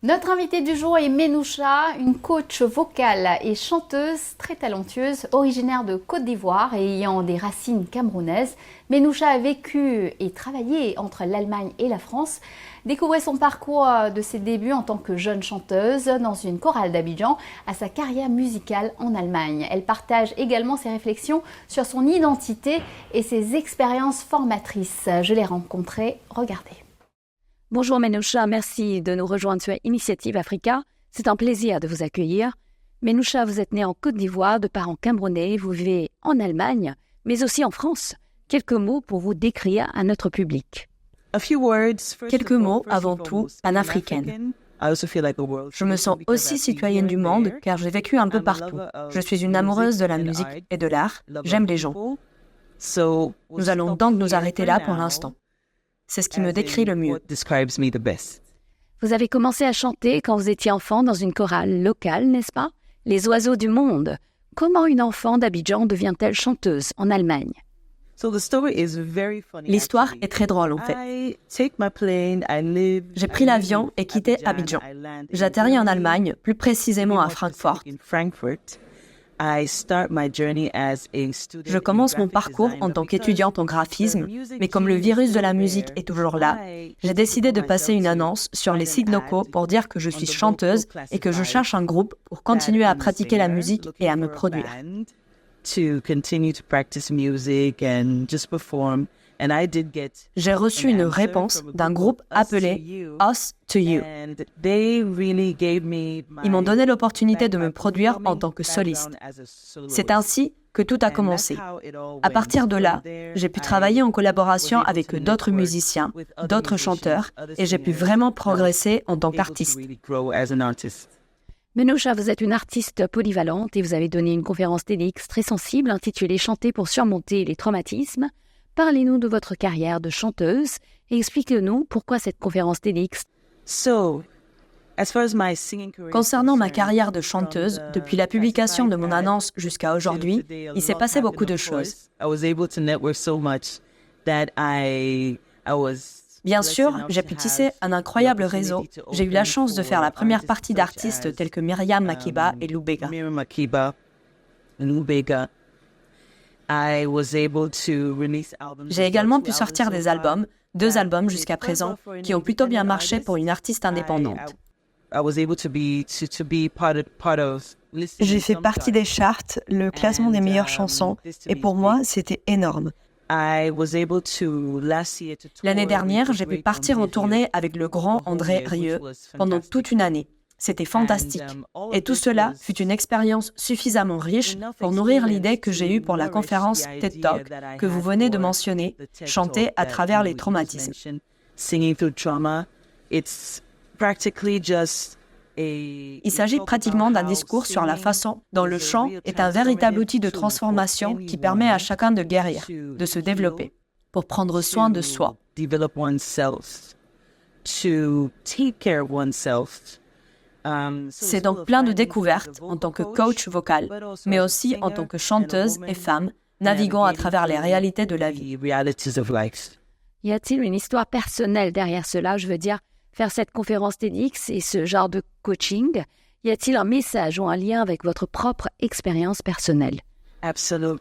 Notre invitée du jour est Ménoucha, une coach vocale et chanteuse très talentueuse, originaire de Côte d'Ivoire et ayant des racines camerounaises. Ménoucha a vécu et travaillé entre l'Allemagne et la France. Découvrez son parcours de ses débuts en tant que jeune chanteuse dans une chorale d'Abidjan à sa carrière musicale en Allemagne. Elle partage également ses réflexions sur son identité et ses expériences formatrices. Je l'ai rencontrée, regardez. Bonjour Ménoucha, merci de nous rejoindre sur Initiative Africa. C'est un plaisir de vous accueillir. Ménoucha, vous êtes née en Côte d'Ivoire, de parents camerounais, vous vivez en Allemagne, mais aussi en France. Quelques mots pour vous décrire à notre public. Quelques mots avant tout panafricaine. Je me sens aussi citoyenne du monde car j'ai vécu un peu partout. Je suis une amoureuse de la musique et de l'art. J'aime les gens. Nous allons donc nous arrêter là pour l'instant. C'est ce qui me décrit le mieux. Vous avez commencé à chanter quand vous étiez enfant dans une chorale locale, n'est-ce pas? Les oiseaux du monde. Comment une enfant d'Abidjan devient-elle chanteuse en Allemagne? L'histoire est très drôle en fait. J'ai pris l'avion et quitté Abidjan. J'atterris en Allemagne, plus précisément à Francfort. Je commence mon parcours en tant qu'étudiante en graphisme, mais comme le virus de la musique est toujours là, j'ai décidé de passer une annonce sur les sites locaux pour dire que je suis chanteuse et que je cherche un groupe pour continuer à pratiquer la musique et à me produire. J'ai reçu une réponse d'un groupe appelé Us to You. Ils m'ont donné l'opportunité de me produire en tant que soliste. C'est ainsi que tout a commencé. À partir de là, j'ai pu travailler en collaboration avec d'autres musiciens, d'autres chanteurs, et j'ai pu vraiment progresser en tant qu'artiste. Ménoucha, vous êtes une artiste polyvalente et vous avez donné une conférence TEDx très sensible intitulée « Chanter pour surmonter les traumatismes ». Parlez-nous de votre carrière de chanteuse et expliquez-nous pourquoi cette conférence TEDx. Concernant ma carrière de chanteuse, depuis la publication de mon annonce jusqu'à aujourd'hui, il s'est passé beaucoup de choses. Bien sûr, j'ai pu tisser un incroyable réseau. J'ai eu la chance de faire la première partie d'artistes tels que Myriam Makeba et Lou Bega. J'ai également pu sortir des albums, 2 albums jusqu'à présent, qui ont plutôt bien marché pour une artiste indépendante. J'ai fait partie des charts, le classement des meilleures chansons, et pour moi, c'était énorme. L'année dernière, j'ai pu partir en tournée avec le grand André Rieu pendant toute une année. C'était fantastique. Et tout cela fut une expérience suffisamment riche pour nourrir l'idée que j'ai eue pour la conférence TED Talk que vous venez de mentionner, chanter à travers les traumatismes. Il s'agit pratiquement d'un discours sur la façon dont le chant est un véritable outil de transformation qui permet à chacun de guérir, de se développer, pour prendre soin de soi. C'est donc plein de découvertes en tant que coach vocal, mais aussi en tant que chanteuse et femme, naviguant à travers les réalités de la vie. Y a-t-il une histoire personnelle derrière cela? Je veux dire, faire cette conférence TEDx et ce genre de coaching, y a-t-il un message ou un lien avec votre propre expérience personnelle? Absolument.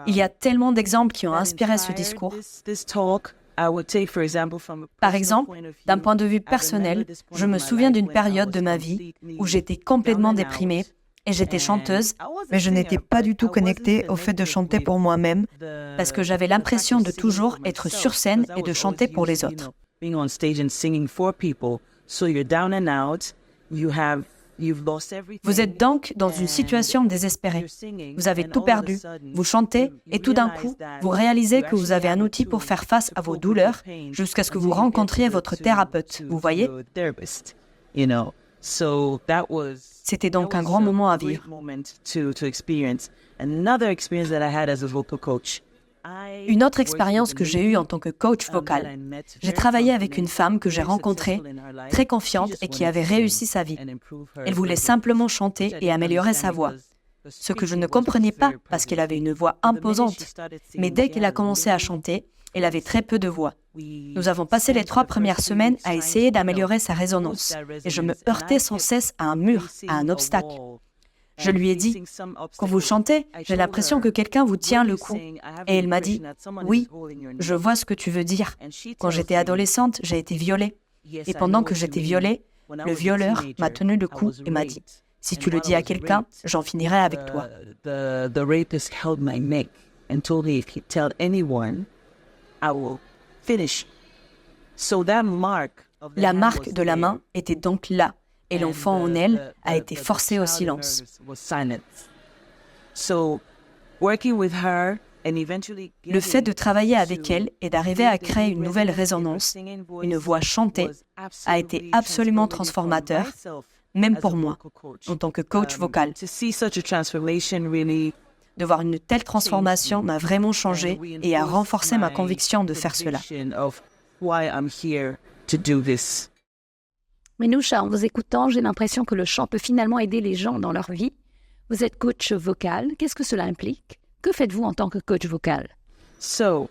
Il y a tellement d'exemples qui ont inspiré ce discours. Par exemple, d'un point de vue personnel, je me souviens d'une période de ma vie où j'étais complètement déprimée et j'étais chanteuse, mais je n'étais pas du tout connectée au fait de chanter pour moi-même parce que j'avais l'impression de toujours être sur scène et de chanter pour les autres. Vous êtes donc dans une situation désespérée. Vous avez tout perdu, vous chantez et tout d'un coup, vous réalisez que vous avez un outil pour faire face à vos douleurs jusqu'à ce que vous rencontriez votre thérapeute, vous voyez? C'était donc un grand moment à vivre. Une autre expérience que j'ai eue en tant que coach vocal. J'ai travaillé avec une femme que j'ai rencontrée, très confiante et qui avait réussi sa vie. Elle voulait simplement chanter et améliorer sa voix. Ce que je ne comprenais pas parce qu'elle avait une voix imposante. Mais dès qu'elle a commencé à chanter, Elle avait très peu de voix. Nous avons passé les 3 premières semaines à essayer d'améliorer sa résonance. Et je me heurtais sans cesse à un mur, à un obstacle. Je lui ai dit, « Quand vous chantez, j'ai l'impression que quelqu'un vous tient le cou. » Et elle m'a dit, « Oui, je vois ce que tu veux dire. Quand j'étais adolescente, j'ai été violée. Et pendant que j'étais violée, le violeur m'a tenu le cou et m'a dit, « Si tu le dis à quelqu'un, j'en finirai avec toi. » La marque de la main était donc là, et l'enfant en elle a été forcé au silence. Le fait de travailler avec elle et d'arriver à créer une nouvelle résonance, une voix chantée, a été absolument transformateur, même pour moi, en tant que coach vocal. De voir une telle transformation m'a vraiment changé et a renforcé ma conviction de faire cela. Menoucha, en vous écoutant, j'ai l'impression que le chant peut finalement aider les gens dans leur vie. Vous êtes coach vocal. Qu'est-ce que cela implique? Que faites-vous en tant que coach vocal? Je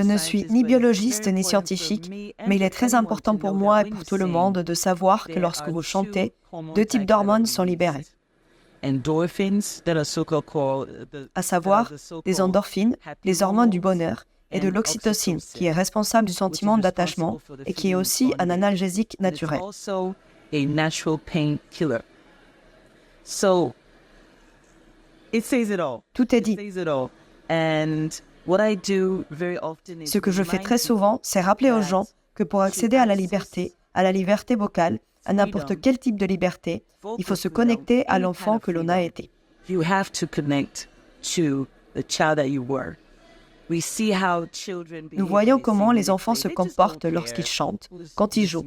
ne suis ni biologiste ni scientifique, mais il est très important pour moi et pour tout le monde de savoir que lorsque vous chantez, 2 types d'hormones sont libérées. À savoir, les endorphines, les hormones du bonheur, et de l'oxytocine, qui est responsable du sentiment d'attachement et qui est aussi un analgésique naturel. Tout est dit. Ce que je fais très souvent, c'est rappeler aux gens que pour accéder à la liberté vocale, à n'importe quel type de liberté, il faut se connecter à l'enfant que l'on a été. Nous voyons comment les enfants se comportent lorsqu'ils chantent, quand ils jouent.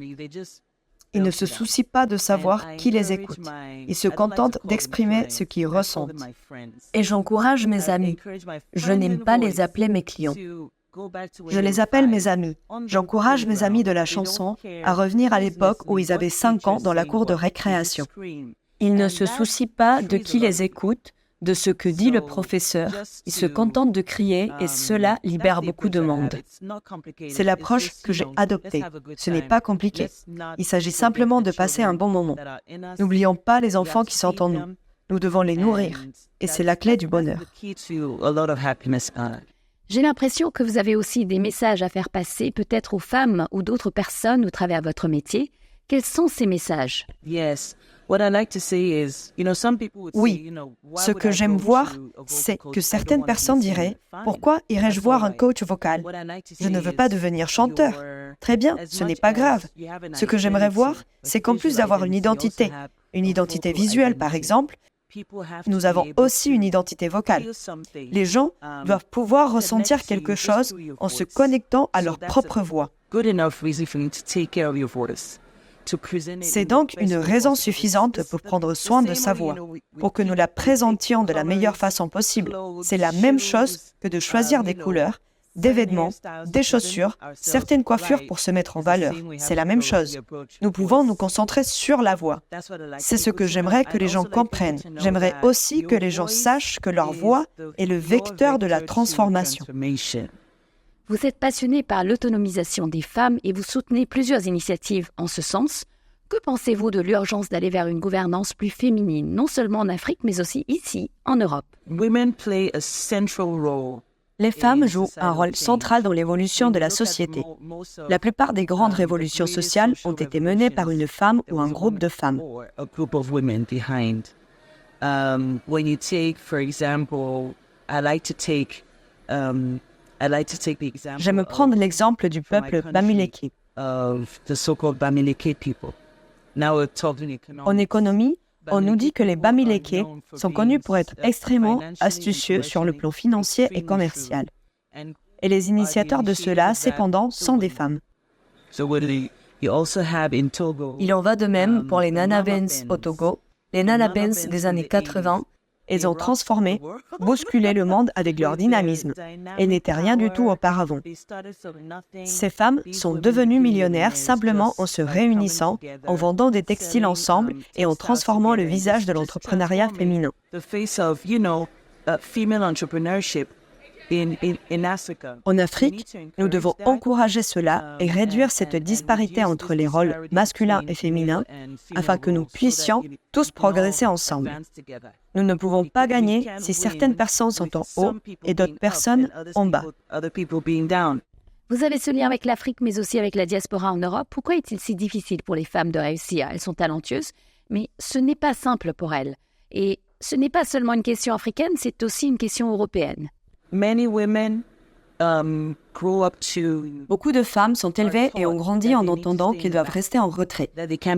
Ils ne se soucient pas de savoir qui les écoute. Ils se contentent d'exprimer ce qu'ils ressentent. Et j'encourage mes amis. Je n'aime pas les appeler mes clients. Je les appelle mes amis. J'encourage mes amis de la chanson à revenir à l'époque où ils avaient 5 ans dans la cour de récréation. Ils ne se soucient pas de qui les écoute, de ce que dit le professeur. Ils se contentent de crier et cela libère beaucoup de monde. C'est l'approche que j'ai adoptée. Ce n'est pas compliqué. Il s'agit simplement de passer un bon moment. N'oublions pas les enfants qui sont en nous. Nous devons les nourrir. Et c'est la clé du bonheur. J'ai l'impression que vous avez aussi des messages à faire passer, peut-être aux femmes ou d'autres personnes au travers de votre métier. Quels sont ces messages? Oui, ce que j'aime voir, c'est que certaines personnes diraient « Pourquoi irais-je voir un coach vocal? Je ne veux pas devenir chanteur. » Très bien, ce n'est pas grave. Ce que j'aimerais voir, c'est qu'en plus d'avoir une identité visuelle par exemple, nous avons aussi une identité vocale. Les gens doivent pouvoir ressentir quelque chose en se connectant à leur propre voix. C'est donc une raison suffisante pour prendre soin de sa voix, pour que nous la présentions de la meilleure façon possible. C'est la même chose que de choisir des couleurs, des vêtements, des chaussures, certaines coiffures pour se mettre en valeur. C'est la même chose. Nous pouvons nous concentrer sur la voix. C'est ce que j'aimerais que les gens comprennent. J'aimerais aussi que les gens sachent que leur voix est le vecteur de la transformation. Vous êtes passionné par l'autonomisation des femmes et vous soutenez plusieurs initiatives en ce sens. Que pensez-vous de l'urgence d'aller vers une gouvernance plus féminine, non seulement en Afrique, mais aussi ici, en Europe? Les femmes jouent un rôle central dans l'évolution de la société. La plupart des grandes révolutions sociales ont été menées par une femme ou un groupe de femmes. J'aime prendre l'exemple du peuple Bamileke. En économie, on nous dit que les Bamileke sont connus pour être extrêmement astucieux sur le plan financier et commercial. Et les initiateurs de cela, cependant, sont des femmes. Il en va de même pour les Nanabens au Togo. Les Nanabens des années 80, elles ont transformé, bousculé le monde avec leur dynamisme. Elles n'étaient rien du tout auparavant. Ces femmes sont devenues millionnaires simplement en se réunissant, en vendant des textiles ensemble et en transformant le visage de l'entrepreneuriat féminin. En Afrique, nous devons encourager cela et réduire cette disparité entre les rôles masculins et féminins afin que nous puissions tous progresser ensemble. Nous ne pouvons pas gagner si certaines personnes sont en haut et d'autres personnes en bas. Vous avez ce lien avec l'Afrique, mais aussi avec la diaspora en Europe. Pourquoi est-il si difficile pour les femmes de réussir? Elles sont talentueuses, mais ce n'est pas simple pour elles. Et ce n'est pas seulement une question africaine, c'est aussi une question européenne. Beaucoup de femmes sont élevées et ont grandi en entendant qu'elles doivent rester en retrait, qu'elles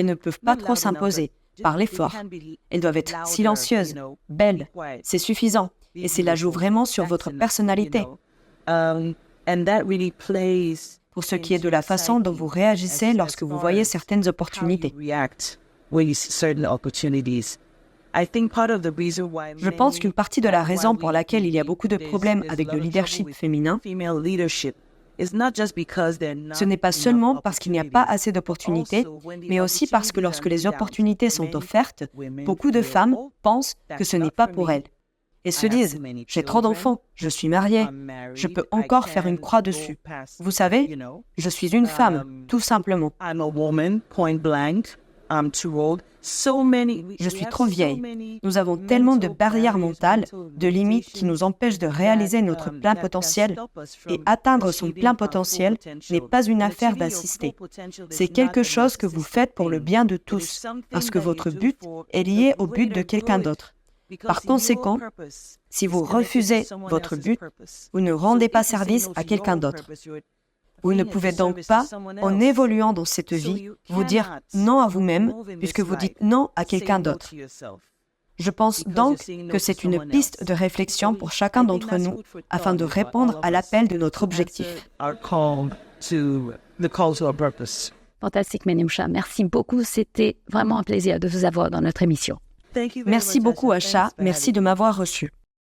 ne peuvent pas trop s'imposer, parler fort. Elles doivent être silencieuses, belles, c'est suffisant. Et cela joue vraiment sur votre personnalité. Pour ce qui est de la façon dont vous réagissez lorsque vous voyez certaines opportunités. Je pense qu'une partie de la raison pour laquelle il y a beaucoup de problèmes avec le leadership féminin, ce n'est pas seulement parce qu'il n'y a pas assez d'opportunités, mais aussi parce que lorsque les opportunités sont offertes, beaucoup de femmes pensent que ce n'est pas pour elles. Et se disent « J'ai trop d'enfants, je suis mariée, je peux encore faire une croix dessus. Vous savez, je suis une femme, tout simplement. Je suis trop vieille. Nous avons tellement de barrières mentales, de limites qui nous empêchent de réaliser notre plein potentiel. Et atteindre son plein potentiel n'est pas une affaire d'assister. C'est quelque chose que vous faites pour le bien de tous, parce que votre but est lié au but de quelqu'un d'autre. Par conséquent, si vous refusez votre but, vous ne rendez pas service à quelqu'un d'autre. Vous ne pouvez donc pas, en évoluant dans cette vie, vous dire non à vous-même, puisque vous dites non à quelqu'un d'autre. Je pense donc que c'est une piste de réflexion pour chacun d'entre nous, afin de répondre à l'appel de notre objectif. Fantastique, Menousha. Merci beaucoup. C'était vraiment un plaisir de vous avoir dans notre émission. Merci beaucoup, Asha. Merci de m'avoir reçu.